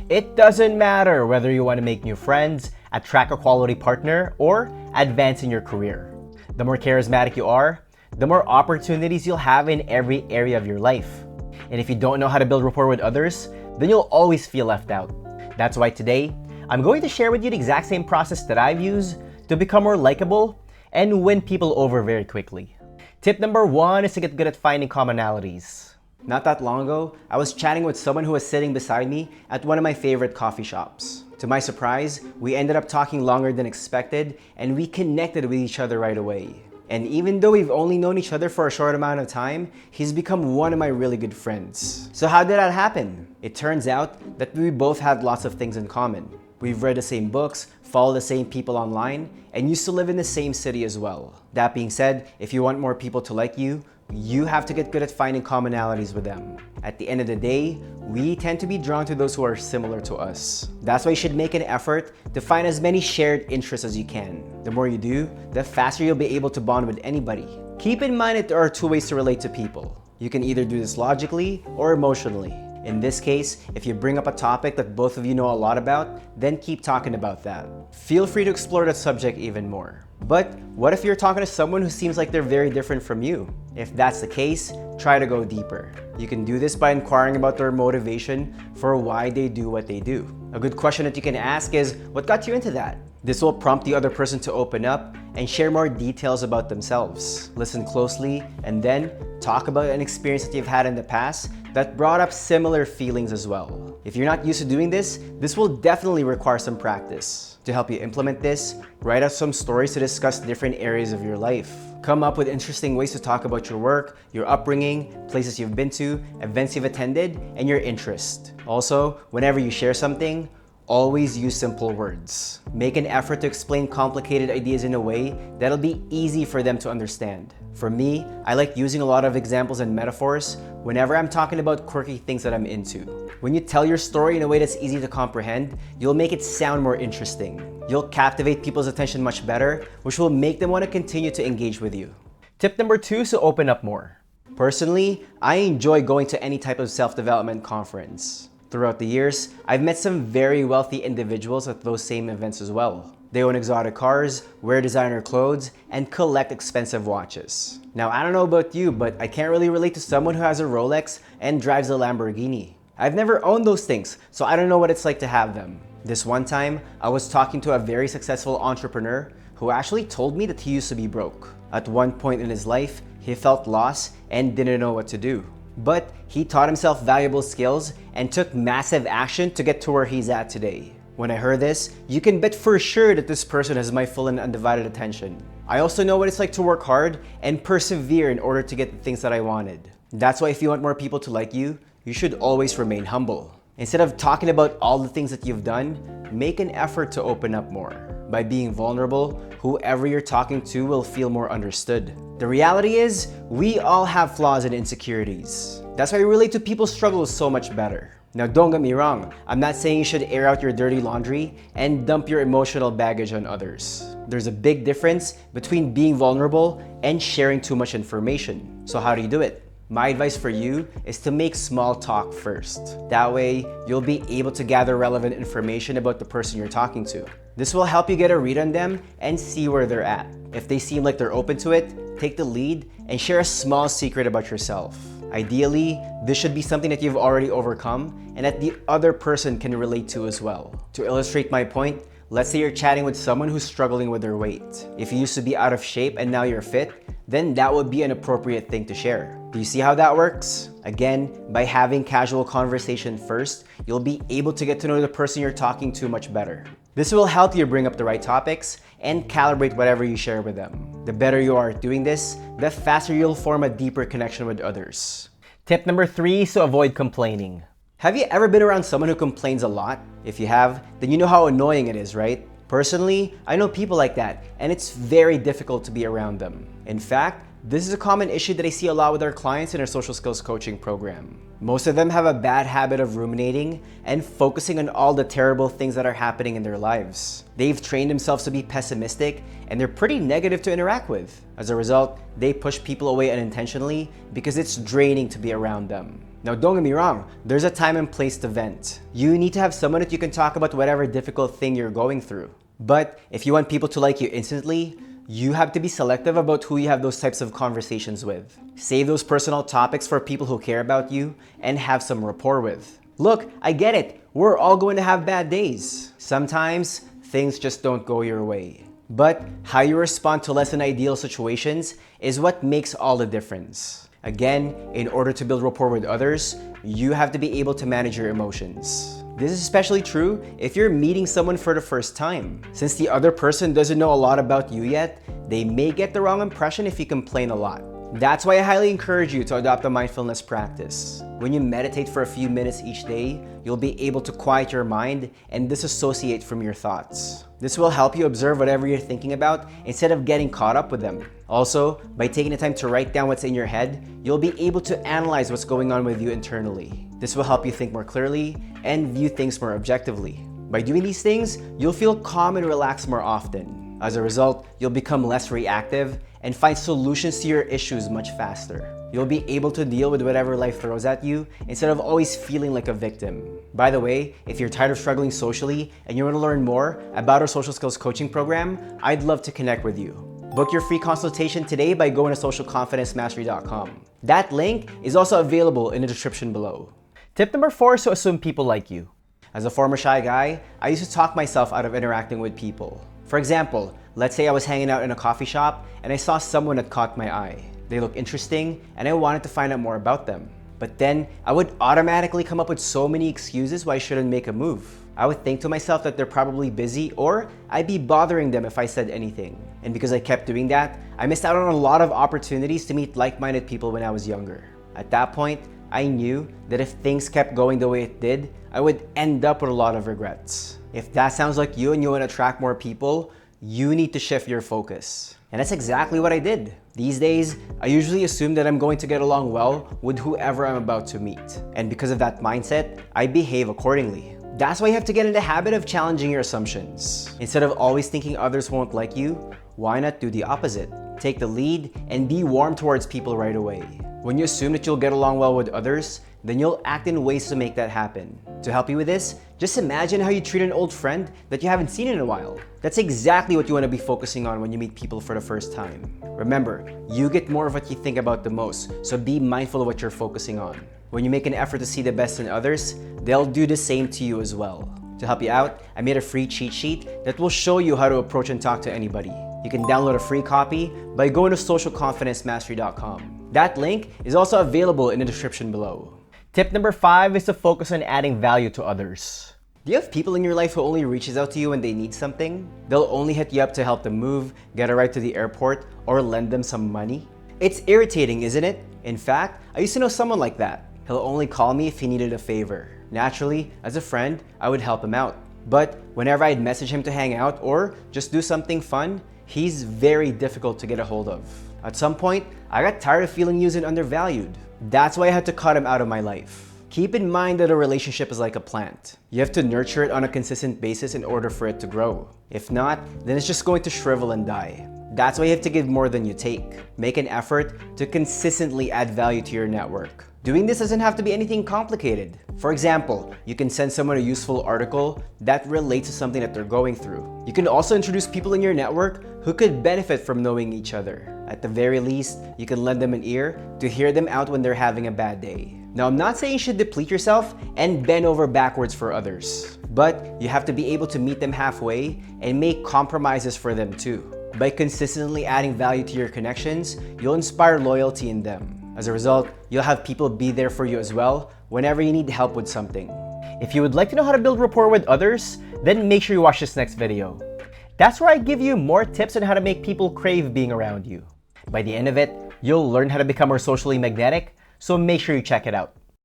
It doesn't matter whether you want to make new friends, attract a quality partner, or advance in your career. The more charismatic you are, the more opportunities you'll have in every area of your life. And if you don't know how to build rapport with others, then you'll always feel left out. That's why today, I'm going to share with you the exact same process that I've used to become more likable and win people over very quickly. Tip number 1 is to get good at finding commonalities. Not that long ago, I was chatting with someone who was sitting beside me at one of my favorite coffee shops. To my surprise, we ended up talking longer than expected, and we connected with each other right away. And even though we've only known each other for a short amount of time, he's become one of my really good friends. So how did that happen? It turns out that we both had lots of things in common. We've read the same books, follow the same people online, and used to live in the same city as well. That being said, if you want more people to like you, you have to get good at finding commonalities with them. At the end of the day, we tend to be drawn to those who are similar to us. That's why you should make an effort to find as many shared interests as you can. The more you do, the faster you'll be able to bond with anybody. Keep in mind that there are 2 ways to relate to people. You can either do this logically or emotionally. In this case, if you bring up a topic that both of you know a lot about, then keep talking about that. Feel free to explore that subject even more. But what if you're talking to someone who seems like they're very different from you? If that's the case, try to go deeper. You can do this by inquiring about their motivation for why they do what they do. A good question that you can ask is, what got you into that? This will prompt the other person to open up and share more details about themselves. Listen closely and then talk about an experience that you've had in the past that brought up similar feelings as well. If you're not used to doing this will definitely require some practice. To help you implement this, write out some stories to discuss different areas of your life. Come up with interesting ways to talk about your work, your upbringing, places you've been to, events you've attended, and your interest. Also, whenever you share something, always use simple words. Make an effort to explain complicated ideas in a way that'll be easy for them to understand. For me, I like using a lot of examples and metaphors whenever I'm talking about quirky things that I'm into. When you tell your story in a way that's easy to comprehend, you'll make it sound more interesting. You'll captivate people's attention much better, which will make them want to continue to engage with you. Tip number 2 is to open up more. Personally, I enjoy going to any type of self-development conference. Throughout the years, I've met some very wealthy individuals at those same events as well. They own exotic cars, wear designer clothes, and collect expensive watches. Now, I don't know about you, but I can't really relate to someone who has a Rolex and drives a Lamborghini. I've never owned those things, so I don't know what it's like to have them. This one time, I was talking to a very successful entrepreneur who actually told me that he used to be broke. At one point in his life, he felt lost and didn't know what to do. But he taught himself valuable skills and took massive action to get to where he's at today. When I heard this, you can bet for sure that this person has my full and undivided attention. I also know what it's like to work hard and persevere in order to get the things that I wanted. That's why if you want more people to like you, you should always remain humble. Instead of talking about all the things that you've done, make an effort to open up more. By being vulnerable, whoever you're talking to will feel more understood. The reality is, we all have flaws and insecurities. That's why relate to people's struggles so much better. Now, don't get me wrong, I'm not saying you should air out your dirty laundry and dump your emotional baggage on others. There's a big difference between being vulnerable and sharing too much information. So how do you do it? My advice for you is to make small talk first. That way, you'll be able to gather relevant information about the person you're talking to. This will help you get a read on them and see where they're at. If they seem like they're open to it, take the lead and share a small secret about yourself. Ideally, this should be something that you've already overcome and that the other person can relate to as well. To illustrate my point, let's say you're chatting with someone who's struggling with their weight. If you used to be out of shape and now you're fit, then that would be an appropriate thing to share. Do you see how that works? Again, by having casual conversation first, you'll be able to get to know the person you're talking to much better. This will help you bring up the right topics and calibrate whatever you share with them. The better you are at doing this, the faster you'll form a deeper connection with others. Tip number 3 is to avoid complaining. Have you ever been around someone who complains a lot? If you have, then you know how annoying it is, right? Personally, I know people like that, and it's very difficult to be around them. In fact, this is a common issue that I see a lot with our clients in our social skills coaching program. Most of them have a bad habit of ruminating and focusing on all the terrible things that are happening in their lives. They've trained themselves to be pessimistic and they're pretty negative to interact with. As a result, they push people away unintentionally because it's draining to be around them. Now, don't get me wrong, there's a time and place to vent. You need to have someone that you can talk about whatever difficult thing you're going through. But if you want people to like you instantly, you have to be selective about who you have those types of conversations with. Save those personal topics for people who care about you and have some rapport with. Look, I get it. We're all going to have bad days. Sometimes things just don't go your way. But how you respond to less than ideal situations is what makes all the difference. Again, in order to build rapport with others, you have to be able to manage your emotions. This is especially true if you're meeting someone for the first time. Since the other person doesn't know a lot about you yet, they may get the wrong impression if you complain a lot. That's why I highly encourage you to adopt a mindfulness practice. When you meditate for a few minutes each day, you'll be able to quiet your mind and disassociate from your thoughts. This will help you observe whatever you're thinking about instead of getting caught up with them. Also, by taking the time to write down what's in your head, you'll be able to analyze what's going on with you internally. This will help you think more clearly and view things more objectively. By doing these things, you'll feel calm and relaxed more often. As a result, you'll become less reactive and find solutions to your issues much faster. You'll be able to deal with whatever life throws at you instead of always feeling like a victim. By the way, if you're tired of struggling socially and you want to learn more about our social skills coaching program, I'd love to connect with you. Book your free consultation today by going to socialconfidencemastery.com. That link is also available in the description below. Tip number 4 is to assume people like you. As a former shy guy, I used to talk myself out of interacting with people. For example, let's say I was hanging out in a coffee shop and I saw someone that caught my eye. They looked interesting and I wanted to find out more about them. But then I would automatically come up with so many excuses why I shouldn't make a move. I would think to myself that they're probably busy or I'd be bothering them if I said anything. And because I kept doing that, I missed out on a lot of opportunities to meet like-minded people when I was younger. At that point, I knew that if things kept going the way it did, I would end up with a lot of regrets. If that sounds like you and you want to attract more people, you need to shift your focus. And that's exactly what I did. These days, I usually assume that I'm going to get along well with whoever I'm about to meet. And because of that mindset, I behave accordingly. That's why you have to get in the habit of challenging your assumptions. Instead of always thinking others won't like you, why not do the opposite? Take the lead and be warm towards people right away. When you assume that you'll get along well with others, then you'll act in ways to make that happen. To help you with this, just imagine how you treat an old friend that you haven't seen in a while. That's exactly what you want to be focusing on when you meet people for the first time. Remember, you get more of what you think about the most, so be mindful of what you're focusing on. When you make an effort to see the best in others, they'll do the same to you as well. To help you out, I made a free cheat sheet that will show you how to approach and talk to anybody. You can download a free copy by going to socialconfidencemastery.com. That link is also available in the description below. Tip number 5 is to focus on adding value to others. Do you have people in your life who only reaches out to you when they need something? They'll only hit you up to help them move, get a ride to the airport, or lend them some money? It's irritating, isn't it? In fact, I used to know someone like that. He'll only call me if he needed a favor. Naturally, as a friend, I would help him out. But whenever I'd message him to hang out or just do something fun, he's very difficult to get a hold of. At some point, I got tired of feeling used and undervalued. That's why I had to cut him out of my life. Keep in mind that a relationship is like a plant. You have to nurture it on a consistent basis in order for it to grow. If not, then it's just going to shrivel and die. That's why you have to give more than you take. Make an effort to consistently add value to your network. Doing this doesn't have to be anything complicated. For example, you can send someone a useful article that relates to something that they're going through. You can also introduce people in your network who could benefit from knowing each other. At the very least, you can lend them an ear to hear them out when they're having a bad day. Now, I'm not saying you should deplete yourself and bend over backwards for others, but you have to be able to meet them halfway and make compromises for them too. By consistently adding value to your connections, you'll inspire loyalty in them. As a result, you'll have people be there for you as well whenever you need help with something. If you would like to know how to build rapport with others, then make sure you watch this next video. That's where I give you more tips on how to make people crave being around you. By the end of it, you'll learn how to become more socially magnetic, so make sure you check it out.